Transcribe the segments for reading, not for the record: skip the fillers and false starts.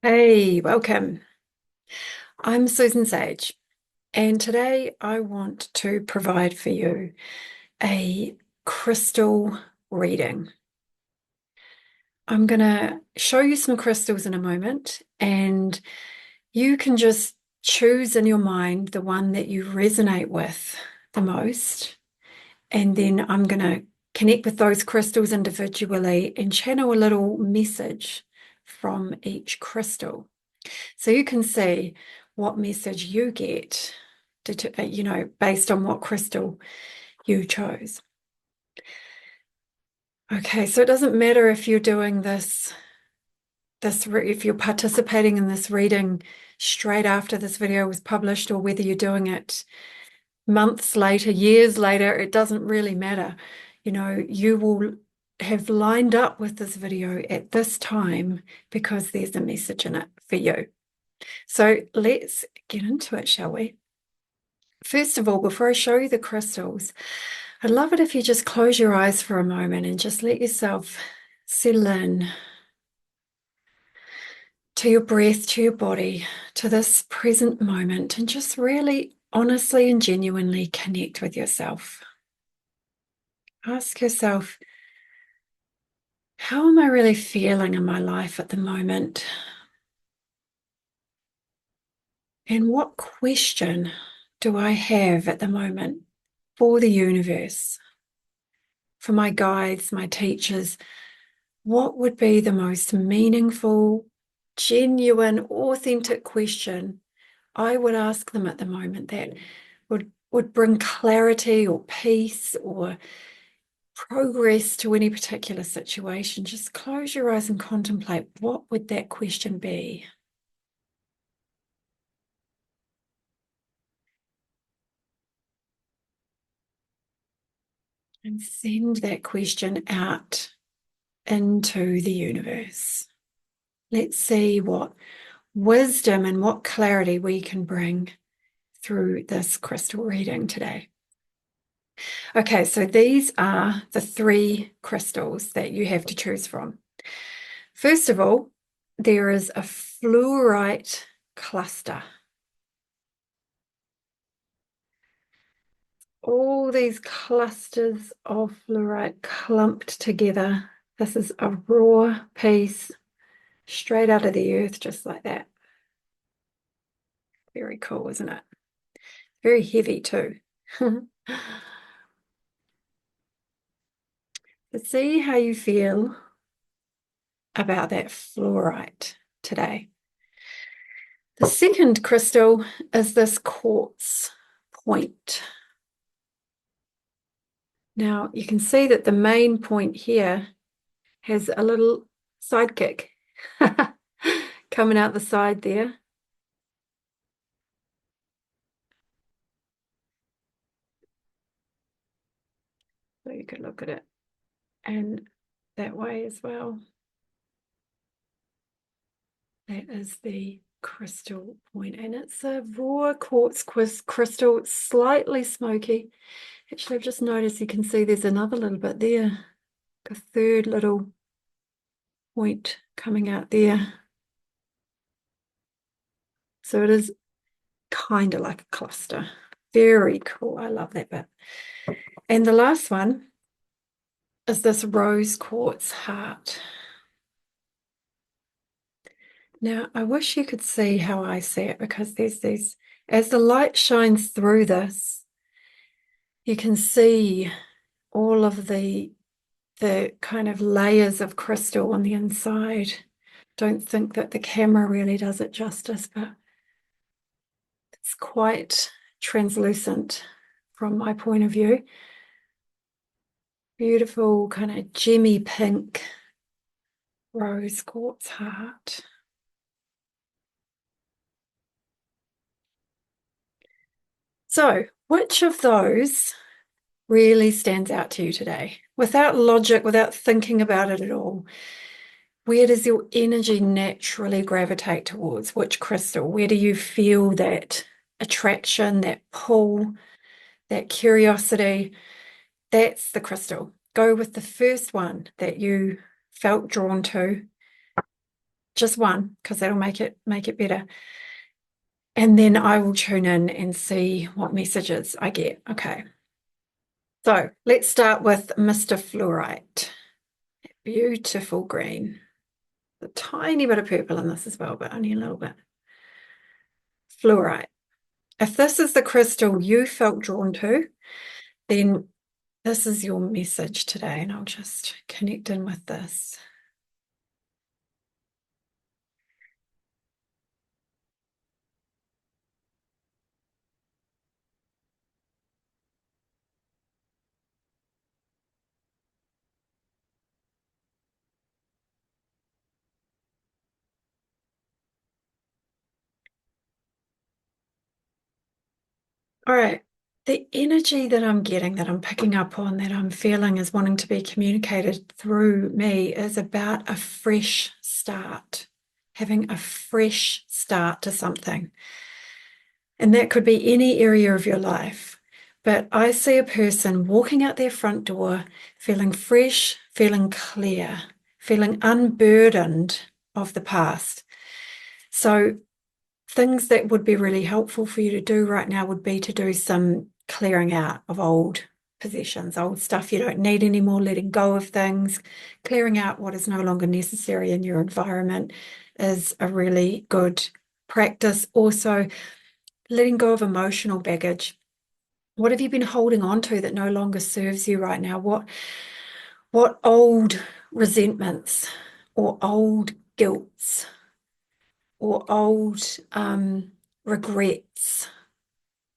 Hey, welcome. I'm Susan Sage, and today I want to provide for you a crystal reading. I'm going to show you some crystals in a moment, and you can just choose in your mind the one that you resonate with the most. And then I'm going to connect with those crystals individually and channel a little message from each crystal. So you can see what message you get, based on what crystal you chose. Okay, so it doesn't matter if you're doing if you're participating in this reading straight after this video was published, or whether you're doing it months later, years later, it doesn't really matter. You will have lined up with this video at this time because there's a message in it for you. So let's get into it, shall we? First of all, before I show you the crystals, I'd love it if you just close your eyes for a moment and just let yourself settle in to your breath, to your body, to this present moment, and just really honestly and genuinely connect with yourself. Ask yourself, how am I really feeling in my life at the moment? And what question do I have at the moment for the universe, for my guides, my teachers? What would be the most meaningful, genuine, authentic question I would ask them at the moment that would bring clarity or peace or progress to any particular situation? Just close your eyes and contemplate, what would that question be? And send that question out into the universe. Let's see what wisdom and what clarity we can bring through this crystal reading today. Okay, so these are the three crystals that you have to choose from. First of all, there is a fluorite cluster. All these clusters of fluorite clumped together. This is a raw piece straight out of the earth, just like that. Very cool, isn't it? Very heavy too. Let's see how you feel about that fluorite today. The second crystal is this quartz point. Now you can see that the main point here has a little sidekick coming out the side there. So you could look at it and that way as well. That is the crystal point, and it's a raw quartz crystal. It's slightly smoky. Actually, I've just noticed you can see there's another little bit there, a third little point coming out there. So it is kind of like a cluster. Very cool. I love that bit. And the last one is this rose quartz heart. Now, I wish you could see how I see it, because there's these, as the light shines through this, you can see all of the kind of layers of crystal on the inside. Don't think that the camera really does it justice, but it's quite translucent from my point of view. Beautiful kind of gemmy pink rose quartz heart. So, which of those really stands out to you today? Without logic, without thinking about it at all, where does your energy naturally gravitate towards? Which crystal? Where do you feel that attraction, that pull, that curiosity? That's the crystal. Go with the first one that you felt drawn to. just one, because that'll make it better. And then I will tune in and see what messages I get. Okay. So let's start with Mr. Fluorite. Beautiful green. A tiny bit of purple in this as well, but only a little bit. Fluorite. If this is the crystal you felt drawn to, then this is your message today, and I'll just connect in with this. All right. The energy that I'm getting, that I'm picking up on, that I'm feeling is wanting to be communicated through me is about a fresh start, having a fresh start to something. And that could be any area of your life. But I see a person walking out their front door, feeling fresh, feeling clear, feeling unburdened of the past. So things that would be really helpful for you to do right now would be to do some clearing out of old possessions, old stuff you don't need anymore, letting go of things, clearing out what is no longer necessary in your environment is a really good practice. Also, letting go of emotional baggage. What have you been holding on to that no longer serves you right now? What old resentments or old guilts or old regrets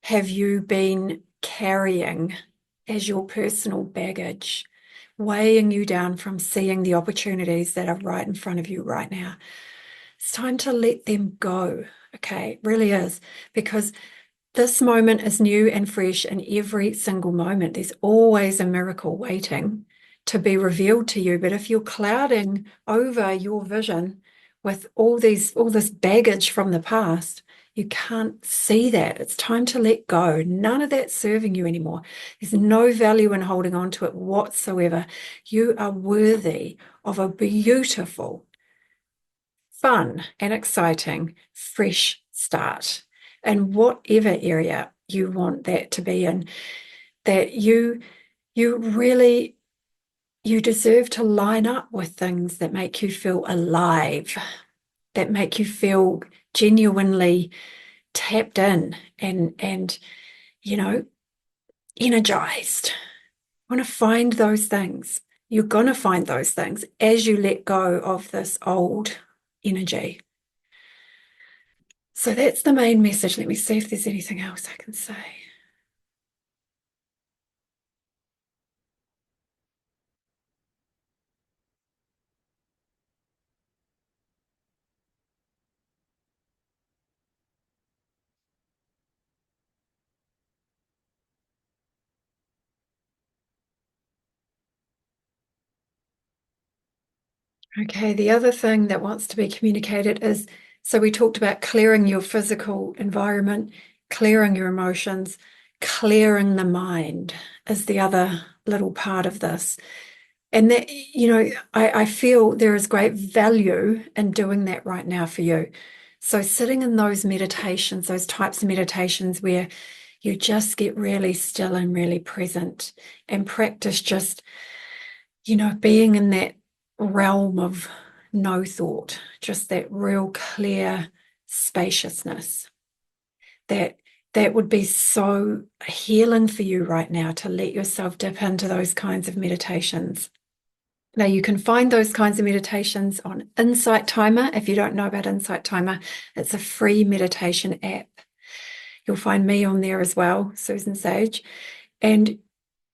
have you been carrying as your personal baggage, weighing you down from seeing the opportunities that are right in front of you right now? It's time to let them go. Okay, it really is, because this moment is new and fresh in every single moment. There's always a miracle waiting to be revealed to you. But if you're clouding over your vision with all this baggage from the past, you can't see that. It's time to let go. None of that's serving you anymore. There's no value in holding on to it whatsoever. You are worthy of a beautiful, fun and exciting, fresh start in whatever area you want that to be in, that you really you deserve to line up with things that make you feel alive, that make you feel genuinely tapped in and you know, energized. Want to find those things. You're going to find those things as you let go of this old energy. So that's the main message. Let me see if there's anything else I can say. Okay, the other thing that wants to be communicated is, so we talked about clearing your physical environment, clearing your emotions, clearing the mind is the other little part of this. And that, I feel there is great value in doing that right now for you. So sitting in those meditations, those types of meditations where you just get really still and really present and practice just, being in that realm of no thought, just that real clear spaciousness. That would be so healing for you right now to let yourself dip into those kinds of meditations. Now, you can find those kinds of meditations on Insight Timer. If you don't know about Insight Timer, it's a free meditation app. You'll find me on there as well, Susan Sage. And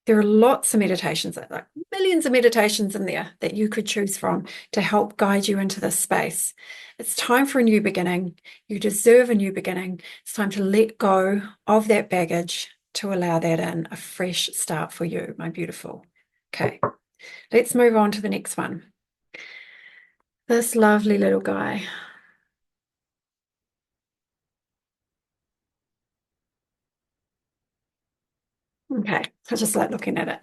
there are lots of meditations, like millions of meditations in there that you could choose from to help guide you into this space. It's time for a new beginning. You deserve a new beginning. It's time to let go of that baggage to allow that in, a fresh start for you, my beautiful. Okay, let's move on to the next one. This lovely little guy. Okay, I just like looking at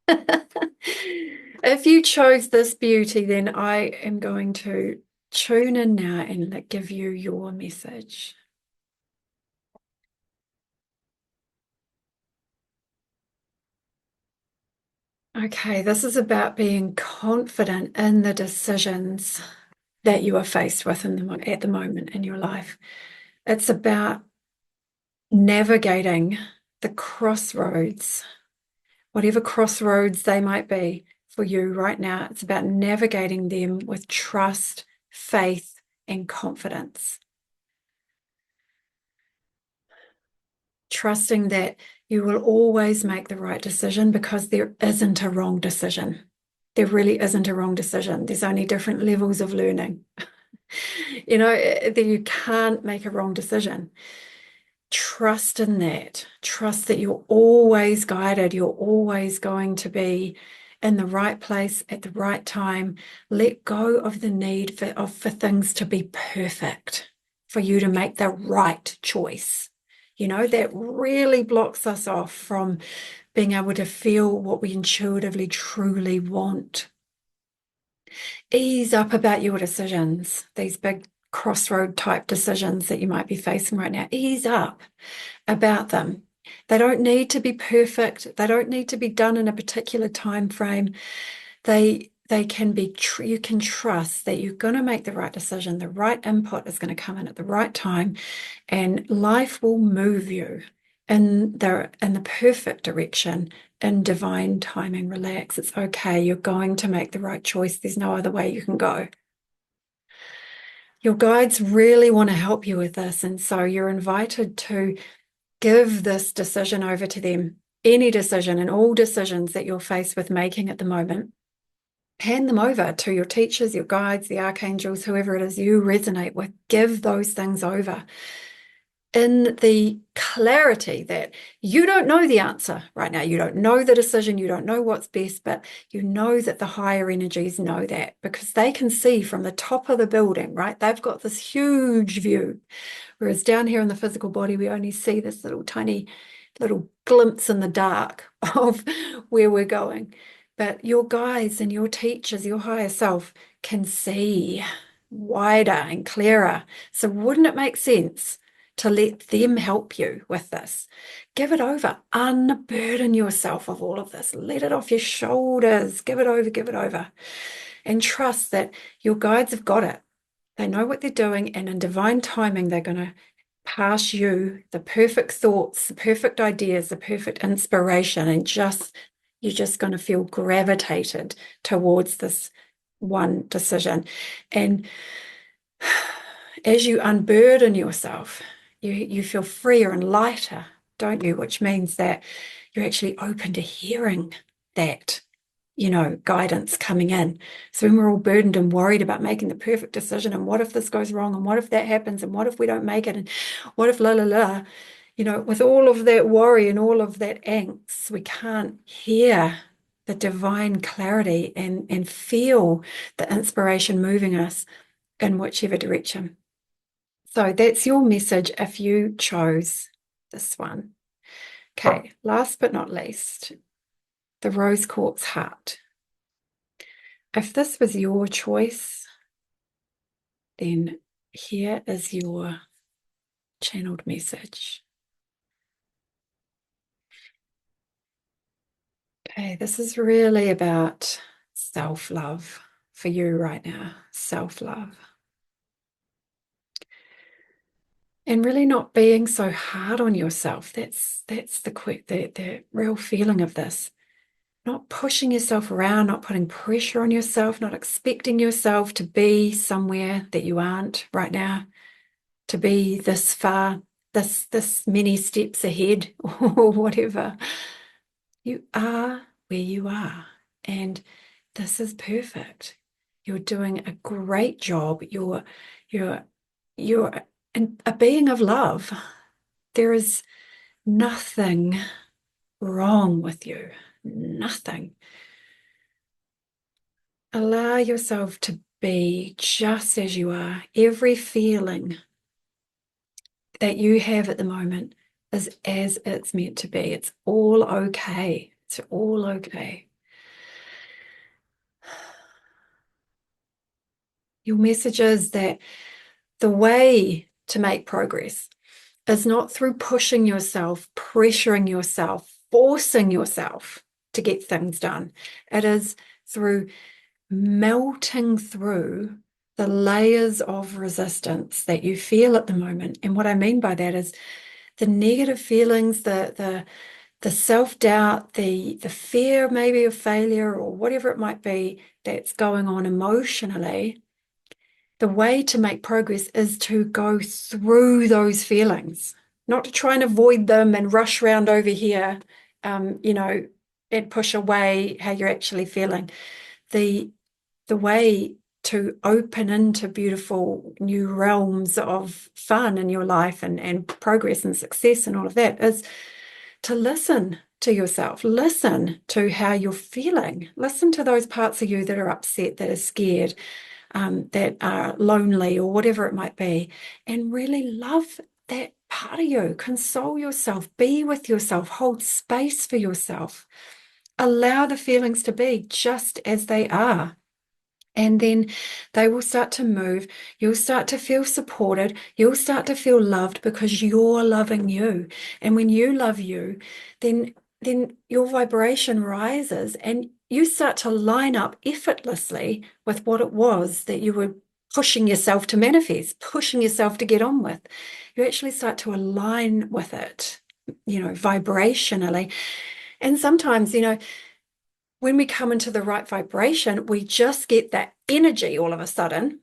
it. If you chose this beauty, then I am going to tune in now and give you your message. Okay, this is about being confident in the decisions that you are faced with at the moment in your life. It's about navigating the crossroads, whatever crossroads they might be for you right now. It's about navigating them with trust, faith, and confidence. Trusting that you will always make the right decision because there isn't a wrong decision. There really isn't a wrong decision. There's only different levels of learning. That you can't make a wrong decision. Trust in that. Trust that you're always guided. You're always going to be in the right place at the right time. Let go of the need for things to be perfect, for you to make the right choice. That really blocks us off from being able to feel what we intuitively truly want. Ease up about your decisions, these big crossroad type decisions that you might be facing right now. Ease up about them. They don't need to be perfect. They don't need to be done in a particular time frame. They can be, you can trust that you're going to make the right decision. The right input is going to come in at the right time, and life will move you in the perfect direction, in divine timing. Relax. It's okay. You're going to make the right choice. There's no other way you can go. Your guides really want to help you with this, and so you're invited to give this decision over to them. Any decision and all decisions that you're faced with making at the moment, hand them over to your teachers, your guides, the archangels, whoever it is you resonate with. Give those things over in the clarity that you don't know the answer right now. You don't know the decision. You don't know what's best, but you know that the higher energies know that because they can see from the top of the building, right? They've got this huge view. Whereas down here in the physical body, we only see this little tiny little glimpse in the dark of where we're going. But your guides and your teachers, your higher self, can see wider and clearer. So wouldn't it make sense to let them help you with this? Give it over. Unburden yourself of all of this. Let it off your shoulders. Give it over. And trust that your guides have got it. They know what they're doing, and in divine timing, they're going to pass you the perfect thoughts, the perfect ideas, the perfect inspiration, and you're just going to feel gravitated towards this one decision. And as you unburden yourself, you feel freer and lighter, don't you? Which means that you're actually open to hearing that guidance coming in. So when we're all burdened and worried about making the perfect decision, and what if this goes wrong, and what if that happens, and what if we don't make it, and what if with all of that worry and all of that angst, we can't hear the divine clarity and feel the inspiration moving us in whichever direction. So that's your message if you chose this one. Okay, last but not least, the rose quartz heart. If this was your choice, then here is your channeled message. Okay, this is really about self-love for you right now, self-love. And really not being so hard on yourself. That's the real feeling of this. Not pushing yourself around, not putting pressure on yourself, not expecting yourself to be somewhere that you aren't right now, to be this far, this many steps ahead or whatever. You are where you are, and this is perfect. You're doing a great job. You're a being of love. There is nothing wrong with you. Nothing. Allow yourself to be just as you are. Every feeling that you have at the moment is as it's meant to be. It's all okay. It's all okay. Your message is that the way to make progress is not through pushing yourself, pressuring yourself, forcing yourself to get things done. It is through melting through the layers of resistance that you feel at the moment. And what I mean by that is the negative feelings, the self-doubt, the fear maybe of failure or whatever it might be that's going on emotionally. The way to make progress is to go through those feelings, not to try and avoid them and rush around over here, and push away how you're actually feeling. The way to open into beautiful new realms of fun in your life and progress and success and all of that is to listen to yourself, listen to how you're feeling, listen to those parts of you that are upset, that are scared, that are lonely or whatever it might be, and really love that part of you. Console yourself, be with yourself, hold space for yourself, allow the feelings to be just as they are. And then they will start to move. You'll start to feel supported. You'll start to feel loved because you're loving you. And when you love you, then your vibration rises and you start to line up effortlessly with what it was that you were pushing yourself to manifest, pushing yourself to get on with. You actually start to align with it, vibrationally. And sometimes, when we come into the right vibration, we just get that energy all of a sudden.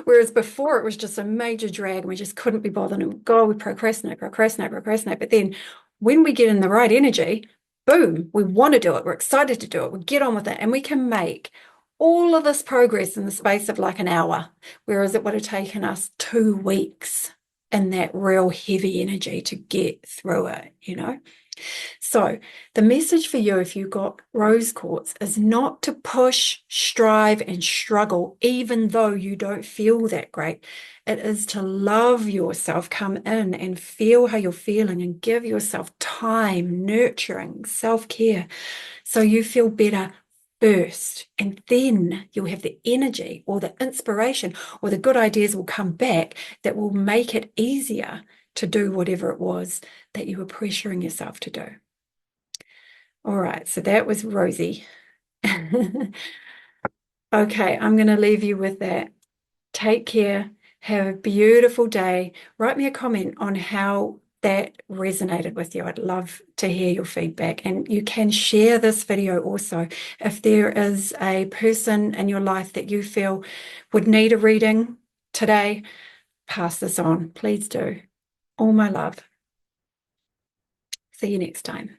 Whereas before it was just a major drag and we just couldn't be bothered and go, we procrastinate. But then when we get in the right energy, boom, we want to do it. We're excited to do it. We get on with it and we can make all of this progress in the space of like an hour, whereas it would have taken us 2 weeks in that real heavy energy to get through it. So the message for you, if you got rose quartz, is not to push, strive, and struggle, even though you don't feel that great. It is to love yourself, come in and feel how you're feeling and give yourself time, nurturing, self-care, so you feel better first. And then you'll have the energy or the inspiration or the good ideas will come back that will make it easier to do whatever it was that you were pressuring yourself to do. All right, so that was Rosie. Okay, I'm going to leave you with that. Take care. Have a beautiful day. Write me a comment on how that resonated with you. I'd love to hear your feedback. And you can share this video also. If there is a person in your life that you feel would need a reading today, pass this on. Please do. All my love. See you next time.